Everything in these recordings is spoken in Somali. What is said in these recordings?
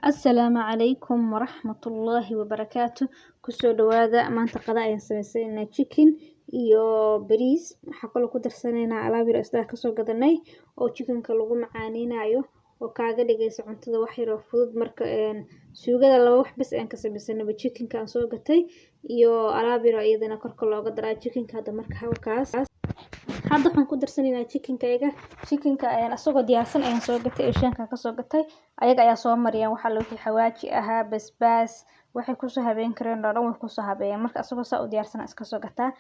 Asalaamu calaykum waraxmatullaahi wabarakaatu. Kusoo dhawaada maanta qada ayaan samaysaynaa chicken iyo bariis. Waxaa kaloo ku darsanaynaa alaab yar isdaha kasoo gadanay oo chickenka lagu macaaninayo oo kaaga dhigaysa cuntada wax yar oo fudud. Marka suugada laba wax bas ayaan ka samaysanaba chickenka aan soo gatay iyo alaab yar iyadana korka looga daray chickenka. Hadda marka halkaas hadda waxaan ku darsanaynaa chickenka ayaan asagoo diyaarsan ayaan soo gatay ee shanka ka soo gatay ayaga ayaa soo mariyaan waxa la wixii xawaaji ahaa basbaas waxay ku soo habeen kareen dhan way ku soo habeen marka asagoo saa u diyaarsan iska soo gataa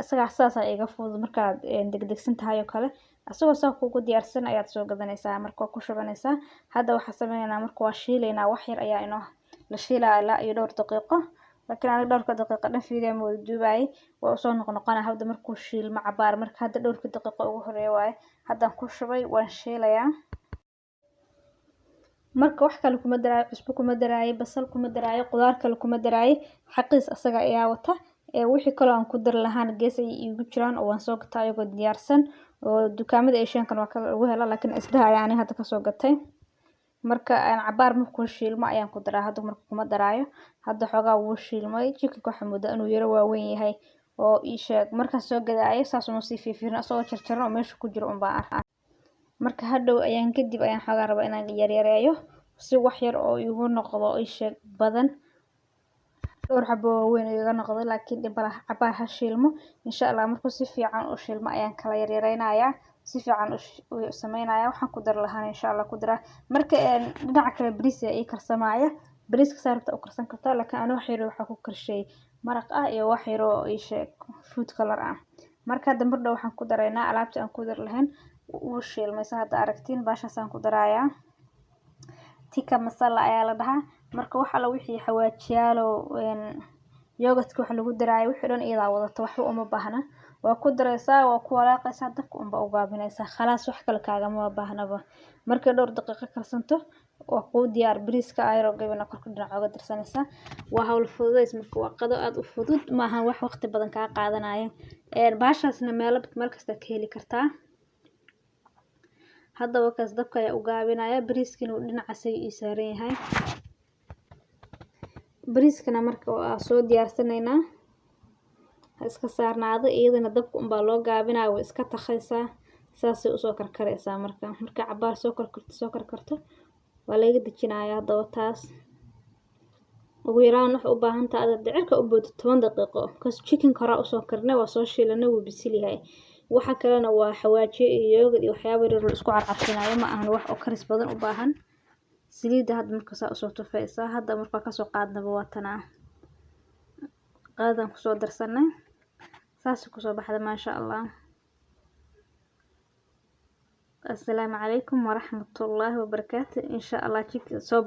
asaga saas ay iga fudud marka degdegsan tahay oo kale asagoo saa kugu diyaarsan ayaad soo gadanaysaa marka ku shubanaysaa. Hadda waxa sameeynaa marka waa shiilaynaa wax yar ayaa inoo la shiilaa ilaa iyo dhowr daqiiqo laakiin aan dhowr daqiiqo dhan fiidiyay ma duubay waa soo noqonaa hadda markuu shiilmo cabaar marka hadda dhowr daqiiqo ugu horeeyo waaye hadda ku shubay waan shiilayaa. marka wax kale kuma daraayo cusbo kuma daraayo basal kuma daraayo qudaar kale kuma daraayo xaqiis asaga ayaa wata wixii kale aan ku dar lahaan gees ay igu jiraan oo waan soo gatay ayagoo diyaarsan oo dukaamada ay shankan waa kala ugu hela laakiin isdaha ayaan hadda ka soo gatay marka aan cabaar markuu shiilmo ayaan ku daraa hadda marka kuma daraayo hadda xogaa wuu shiilmay chickenka waxa muddo inuu yaro waaweyn yahay oo ii sheeg marka soo gadaayo saas uma sii fiirfiirno asagoo jarjaran oo meesha ku jiro baan arkaa marka hadhow ayaan kadib ayaan xogaa rabaa inaan yaryareeyo si wax yar oo igu noqdo ii sheeg badan dhowr xabo weyn iga noqdo laakiin dibala cabaar ha shiilmo insha Allah markuu si fiican u shiilmo ayaan kala yaryareynayaa si fiican u sameynaya waxaan ku dar lahaan insha Allah ku dara marka dhinaca kale bariis ay karsamaya bariiska saarta u karsan kartaa laakiin aan wax yar waxa ku karshay maraq ah iyo wax yar oo ii sheeg food color ah marka dambe waxaan ku daraynaa alaabta aan ku dar lahayn uu shiilmay hadda aragtiin baashaasaan ku darayaa tikka masala ayaa la dhahaa marka waxa la wixii xawaajiyaalo yogurtka waxa lagu daraayo wixii dhan iyada wadato waxba uma baahna waa ku daraysaa waa ku walaaqaysaa dabka unba u gaabinaysaa khalaas wax kale kaaga ma baahnaba marka dhowr daqiiqo karsanto waa ku diyaar bariiska ayro gabana korka dhinac uga darsanaysaa waa hawl fududays marka waa qado aad u fudud maaha wax waqti badan ka qaadanaya baashaasna meel kasta ka heli kartaa hadda wakaas dabka ayaa u gaabinaya bariiskana dhinacaas ay saaran yahay bariiskana marka waa soo diyaarsanaynaa iska saarnaado iyadana dabka unbaa loo gaabinaa way iska takhaysaa saasay u soo karkaraysaa marka cabaar soo karkarto waa laga dejinayaa hadda taas ugu yaraan wax u baahan tahay aad cirka u boodto 10 daqiiqo kaas chicken kara u soo karnay waa soo shiilanay wuu bisil yahay waxa kalena waa xawaaji iyo yogurt iyo waxyaabo yar isku carcarfinayo ma ahan wax oo karis badan u baahan saliida hadda marka saa u soo tufaysaa hadda marka ka soo qaadnaba watana qaadan ku soo darsanay saas ku soo baxda ma sha Allah assalaamu calaykum waraxmatullaahi wabarakaatu insha Allah chicken soo